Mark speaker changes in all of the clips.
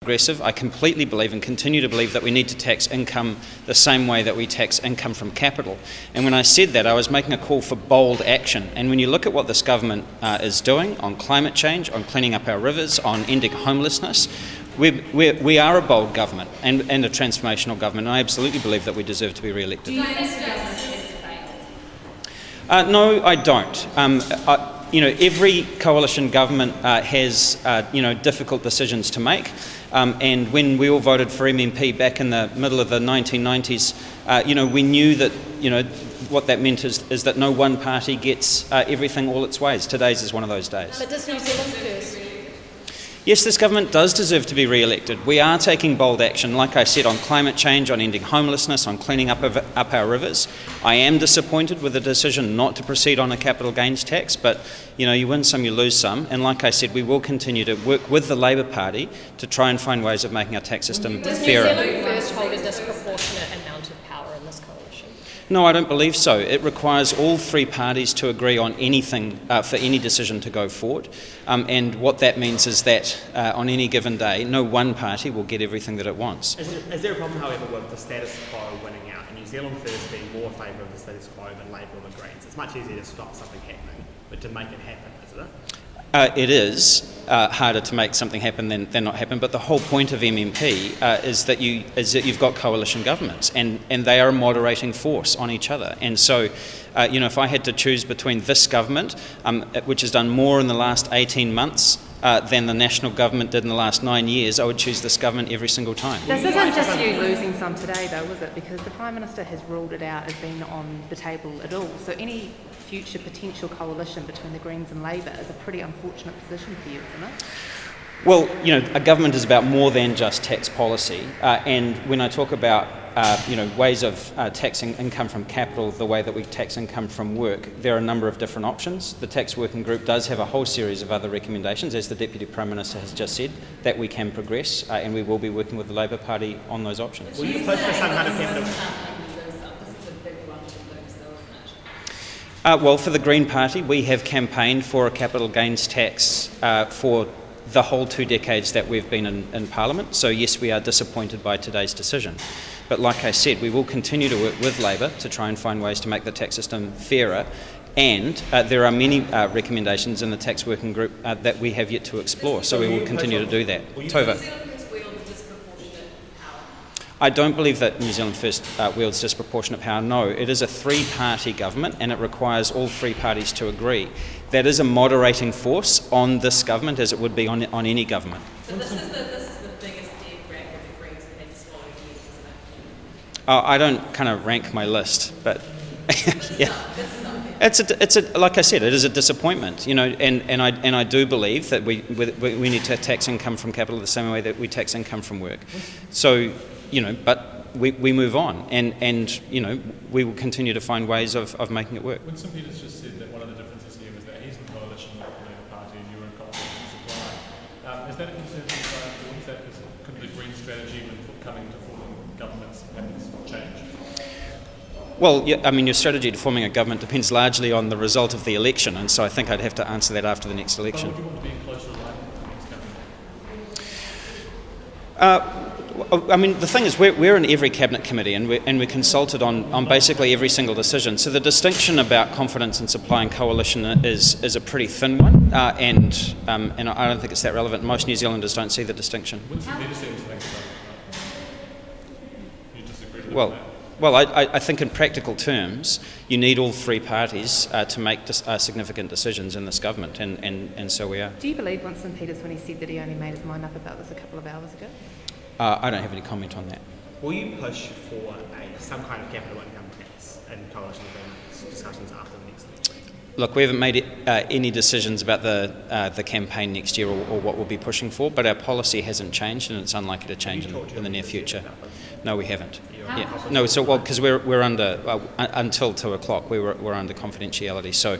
Speaker 1: progressive. I completely believe and continue to believe that we need to tax income the same way that we tax income from capital. And when I said that, I was making a call for bold action. And when you look at what this government is doing on climate change, on cleaning up our rivers, on ending homelessness, we are a bold government and a transformational government. And I absolutely believe that we deserve to be re-elected.
Speaker 2: Do you think the government has failed?
Speaker 1: No, I don't. Every coalition government has, difficult decisions to make. And when we all voted for MMP back in the middle of the 1990s, we knew that, what that meant is that no one party gets everything all its ways. Today's is one of those days.
Speaker 2: But does New Zealand first?
Speaker 1: Yes, this government does deserve to be re-elected. We are taking bold action, like I said, on climate change, on ending homelessness, on cleaning up our rivers. I am disappointed with the decision not to proceed on a capital gains tax, but you win some, you lose some. And like I said, we will continue to work with the Labour Party to try and find ways of making our tax system
Speaker 2: fairer. Does New Zealand first hold a disproportionate amount of power in this coalition?
Speaker 1: No, I don't believe so. It requires all three parties to agree on anything for any decision to go forward. And what that means is that on any given day, no one party will get everything that it wants.
Speaker 3: Is there a problem, however, with the status quo winning out and New Zealand First being more favour of the status quo than Labour or the Greens? It's much easier to stop something happening, but to make it happen, isn't it?
Speaker 1: It is harder to make something happen than not happen, but the whole point of MMP is that you've got coalition governments, and they are a moderating force on each other. And so, if I had to choose between this government, which has done more in the last 18 months than the national government did in the last 9 years, I would choose this government every single time.
Speaker 4: This isn't just you losing some today, though, is it? Because the Prime Minister has ruled it out as being on the table at all. So any future potential coalition between the Greens and Labour is a pretty unfortunate position for you, isn't it?
Speaker 1: Well, a government is about more than just tax policy. And when I talk about, ways of taxing income from capital, the way that we tax income from work, there are a number of different options. The Tax Working Group does have a whole series of other recommendations, as the Deputy Prime Minister has just said, that we can progress, and we will be working with the Labour Party on those options.
Speaker 3: Will you push for some kind of capital?
Speaker 1: Well, for the Green Party, we have campaigned for a capital gains tax for the whole 2 decades that we've been in Parliament. So yes, we are disappointed by today's decision. But like I said, we will continue to work with Labour to try and find ways to make the tax system fairer. And there are many recommendations in the Tax Working Group that we have yet to explore. So we will continue to do that. Tova. I don't believe that New Zealand First wields disproportionate power. No, it is a 3-party government, and it requires all 3 parties to agree. That is a moderating force on this government, as it would be on any government.
Speaker 5: So this is the biggest dead rank of the Greens and next following years, isn't it?
Speaker 1: I don't kind of rank my list, but yeah, it's a like I said, it is a disappointment, and I do believe that we need to tax income from capital the same way that we tax income from work. So. But we move on, and we will continue to find ways of making it work.
Speaker 6: Winston Peters just said that one of the differences here is that he's in coalition with the Labour Party and you're in coalition with supply. Is that a concern for you? Is that could the Green strategy when coming to forming governments perhaps change?
Speaker 1: Well, your strategy to forming a government depends largely on the result of the election, and so I think I'd have to answer that after the next election.
Speaker 6: But would you want to be in closer alignment with the next government?
Speaker 1: The thing is, we're in every cabinet committee, and we're consulted on basically every single decision. So the distinction about confidence in supply and coalition is a pretty thin one, and I don't think it's that relevant. Most New Zealanders don't see the distinction. Well, I think in practical terms, you need all 3 parties to make significant decisions in this government, and so we are.
Speaker 4: Do you believe Winston Peters when he said that he only made his mind up about this a couple of hours ago?
Speaker 1: I don't have any comment on that.
Speaker 3: Will you push for some kind of capital income tax in coalition agreements discussions after the next election?
Speaker 1: Look, we haven't made any decisions about the campaign next year or what we'll be pushing for, but our policy hasn't changed, and it's unlikely to change in the near future. No, we haven't. No, because we're under until 2:00. We're under confidentiality, so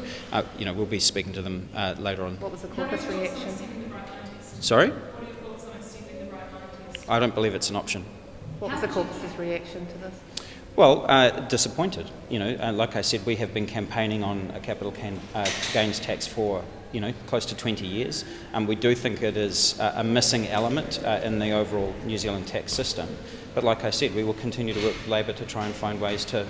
Speaker 1: we'll be speaking to them later on.
Speaker 4: What was the caucus reaction?
Speaker 1: Sorry? I don't believe it's an option.
Speaker 4: What was the caucus's reaction to this?
Speaker 1: Well, disappointed. Like I said, we have been campaigning on a capital gains tax for close to 20 years. We do think it is a missing element in the overall New Zealand tax system. But like I said, we will continue to work with Labour to try and find ways to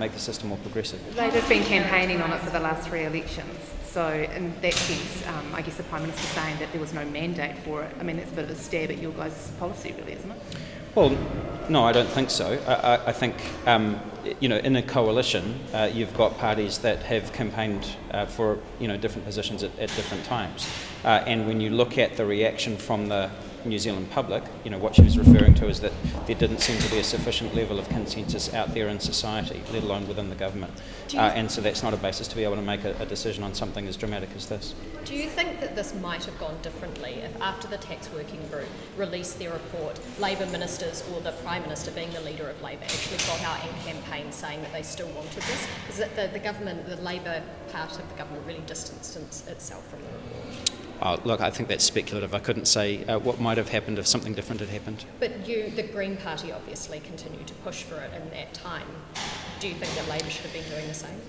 Speaker 1: make the system more progressive.
Speaker 4: Labor's been campaigning on it for the last 3 elections. So in that sense, I guess the Prime Minister saying that there was no mandate for it, I mean, that's a bit of a stab at your guys' policy, really, isn't it?
Speaker 1: Well, no, I don't think so. I think, in a coalition, you've got parties that have campaigned for, different positions at different times. And when you look at the reaction from the New Zealand public, what she was referring to is that there didn't seem to be a sufficient level of consensus out there in society, let alone within the government. And so that's not a basis to be able to make a decision on something as dramatic as this.
Speaker 2: Do you think that this might have gone differently if after the tax working group released their report, Labour ministers or the Prime Minister, being the leader of Labour, actually got out and campaigned saying that they still wanted this? Is that the government, the Labour part of the government really distanced itself from the report?
Speaker 1: Oh, look, I think that's speculative. I couldn't say what might have happened if something different had happened.
Speaker 2: But the Green Party obviously continued to push for it in that time. Do you think that Labour should have been doing the same?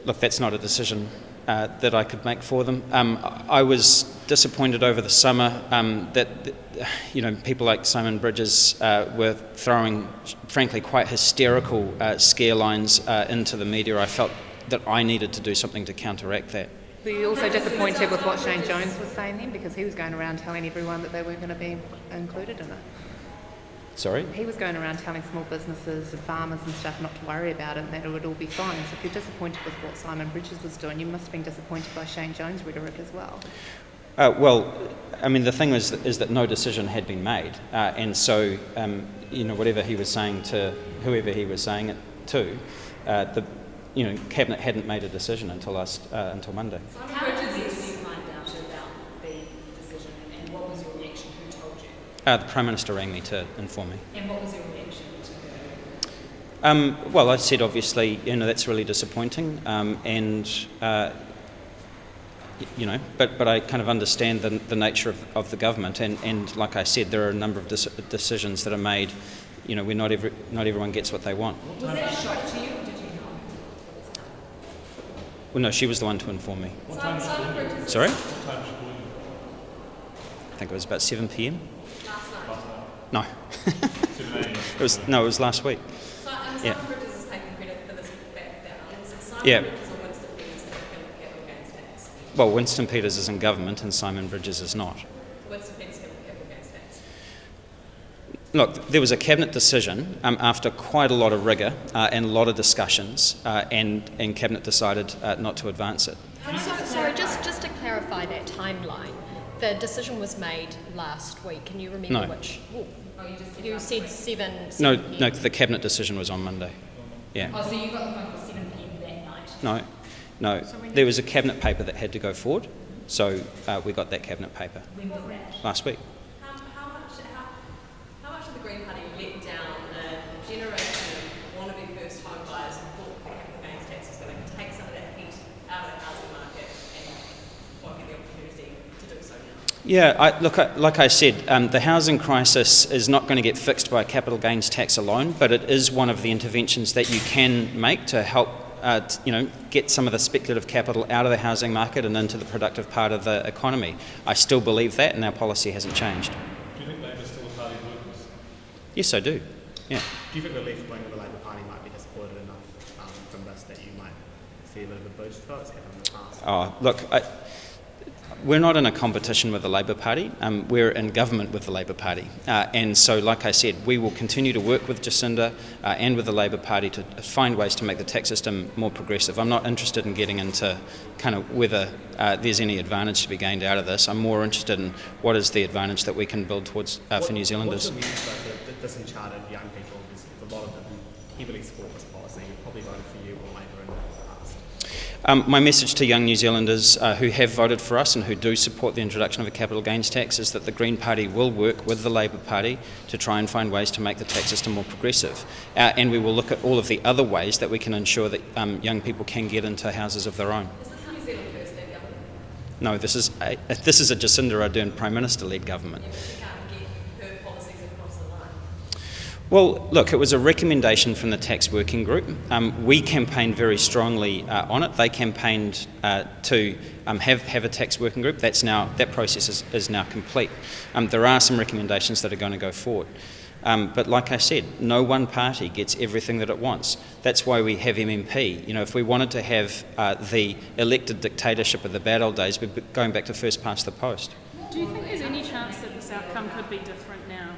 Speaker 1: Look, that's not a decision that I could make for them. I was disappointed over the summer that people like Simon Bridges were throwing, frankly, quite hysterical scare lines into the media. I felt that I needed to do something to counteract that.
Speaker 4: Were you also disappointed with what Shane Jones was saying then? Because he was going around telling everyone that they weren't going to be included in it.
Speaker 1: Sorry?
Speaker 4: He was going around telling small businesses and farmers and stuff not to worry about it and that it would all be fine. So if you're disappointed with what Simon Bridges was doing, you must have been disappointed by Shane Jones' rhetoric as well.
Speaker 1: The thing is that no decision had been made. And so, whatever he was saying to whoever he was saying it to, Cabinet hadn't made a decision until Monday.
Speaker 5: How did you find out about the decision and what was your reaction? Who told you?
Speaker 1: The Prime Minister rang me to inform me.
Speaker 5: And what was your reaction to her?
Speaker 1: Well, I said obviously, that's really disappointing, but I kind of understand the nature of the government, and like I said, there are a number of decisions that are made, where not everyone gets what they want.
Speaker 5: Was that a shock to you, or did you know?
Speaker 1: Well, no, she was the one to inform me.
Speaker 6: What time did she call you?
Speaker 1: Sorry?
Speaker 6: What time did she call you?
Speaker 1: I think it was about 7 p.m.
Speaker 5: Last night.
Speaker 1: No,
Speaker 6: 7 a.m.
Speaker 1: it was last week.
Speaker 5: Simon Bridges is taking credit for this back down. Was it Simon
Speaker 1: Yeah.
Speaker 5: Bridges or Winston Peters that can capital gains tax?
Speaker 1: Well, Winston Peters is in government and Simon Bridges is not.
Speaker 5: Winston Peters can capital gains tax.
Speaker 1: Look, there was a cabinet decision after quite a lot of rigour and a lot of discussions, and cabinet decided not to advance it.
Speaker 2: Sorry, just to clarify that timeline, the decision was made last week. Can you remember
Speaker 1: No.
Speaker 2: which?
Speaker 5: Oh, you just said
Speaker 2: You
Speaker 5: last
Speaker 2: said
Speaker 5: week.
Speaker 2: 7
Speaker 1: No,
Speaker 2: p.m.
Speaker 1: the cabinet decision was on Monday. Yeah.
Speaker 5: Oh, so you got the phone call 7 p.m. that night?
Speaker 1: No. There was a cabinet paper that had to go forward, so we got that cabinet paper
Speaker 5: When was that?
Speaker 1: last week.
Speaker 5: How much of the Green Party let down a generation of wannabe first home buyers who thought the capital gains tax was going to take some of that heat out of the housing market and won't get the opportunity to do so now?
Speaker 1: Yeah, like I said, the housing crisis is not going to get fixed by a capital gains tax alone, but it is one of the interventions that you can make to help get some of the speculative capital out of the housing market and into the productive part of the economy. I still believe that, and our policy hasn't changed.
Speaker 6: Do you think Labour's still a party of workers?
Speaker 1: Yes, I do. Yeah.
Speaker 3: Do you think the left wing of the Labour Party might be disappointed enough from this that you might see a bit of a boost for it? It's happened in the past.
Speaker 1: Oh, look, we're not in a competition with the Labour Party. We're in government with the Labour Party. And so, like I said, we will continue to work with Jacinda and with the Labour Party to find ways to make the tax system more progressive. I'm not interested in getting into kind of whether there's any advantage to be gained out of this. I'm more interested in what is the advantage that we can build towards for New Zealanders.
Speaker 3: What's your message to the disenchanted young people? Because a lot of them heavily support this policy and probably voted for you or Labour in the past.
Speaker 1: My message to young New Zealanders who have voted for us and who do support the introduction of a capital gains tax is that the Green Party will work with the Labour Party to try and find ways to make the tax system more progressive. And we will look at all of the other ways that we can ensure that young people can get into houses of their own.
Speaker 5: Is this New Zealand First led government?
Speaker 1: No, this is a Jacinda Ardern Prime Minister-led government.
Speaker 5: Yeah, but you can't get her policies across the line.
Speaker 1: Well, look, it was a recommendation from the tax working group. We campaigned very strongly on it. They campaigned to have a tax working group. That process is now complete. There are some recommendations that are going to go forward. But like I said, no one party gets everything that it wants. That's why we have MMP. If we wanted to have the elected dictatorship of the bad old days, we'd be going back to first past the post.
Speaker 7: Do you think there's any chance that this outcome could be different now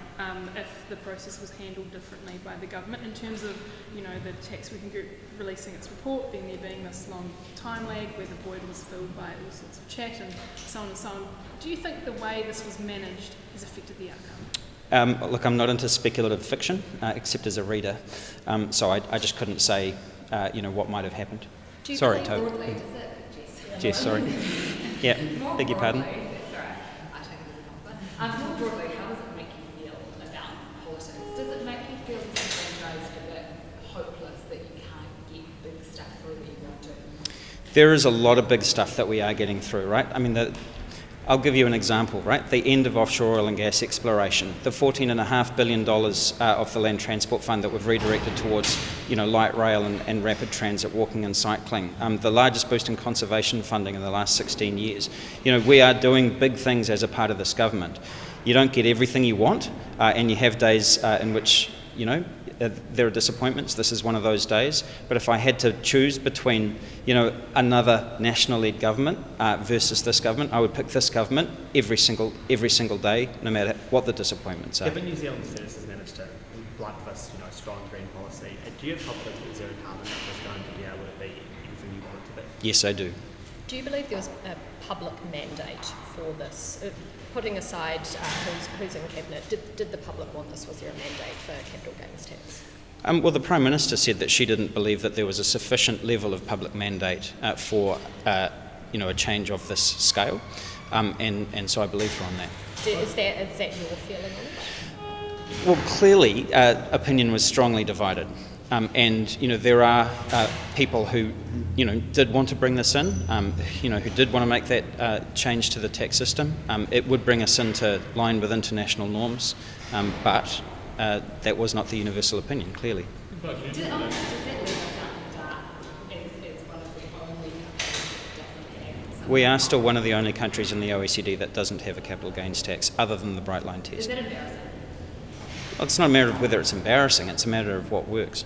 Speaker 7: if the process was handled differently by the government in terms of, the tax working group releasing its report, then there being this long time lag where the void was filled by all sorts of chat and so on and so on? Do you think the way this was managed has affected the outcome?
Speaker 1: Look, I'm not into speculative fiction, except as a reader, so I just couldn't say, what might have happened. Sorry, Toby.
Speaker 5: Broadly, does it, Jess?
Speaker 1: Jess, sorry. Yeah,
Speaker 5: More
Speaker 1: beg your pardon.
Speaker 5: broadly, it's all right, I take it as an offer. More broadly, how does it make you feel about politics? Does it make you feel disenfranchised, a bit hopeless that you can't get big stuff through that you want to?
Speaker 1: There is a lot of big stuff that we are getting through, right? I mean, I'll give you an example, right? The end of offshore oil and gas exploration, the $14.5 billion of the Land Transport Fund that we've redirected towards, light rail and rapid transit, walking and cycling, the largest boost in conservation funding in the last 16 years. We are doing big things as a part of this government. You don't get everything you want, and you have days in which, there are disappointments. This is one of those days. But if I had to choose between, another national-led government versus this government, I would pick this government every single day, no matter what the disappointments are.
Speaker 3: Given New Zealand's services managed to blunt this, strong green policy, do you have confidence that Zero Carbon is going to be able to be everything you want it to be?
Speaker 1: Yes, I do.
Speaker 2: Do you believe there was a public mandate for this? Putting aside who's in cabinet, did the public want this? Was there a mandate for capital gains tax?
Speaker 1: Well, the Prime Minister said that she didn't believe that there was a sufficient level of public mandate for a change of this scale, and so I believe her on that.
Speaker 2: Is that your feeling on it?
Speaker 1: Well, clearly, opinion was strongly divided. And there are people who did want to bring this in, who did want to make that change to the tax system. It would bring us into line with international norms, but that was not the universal opinion, clearly.
Speaker 5: Does that leave us out in the dark as one of the only countries that doesn't have?
Speaker 1: We are still one of the only countries in the OECD that doesn't have a capital gains tax, other than the Bright Line test.
Speaker 5: Is that embarrassing?
Speaker 1: Well, it's not a matter of whether it's embarrassing; it's a matter of what works.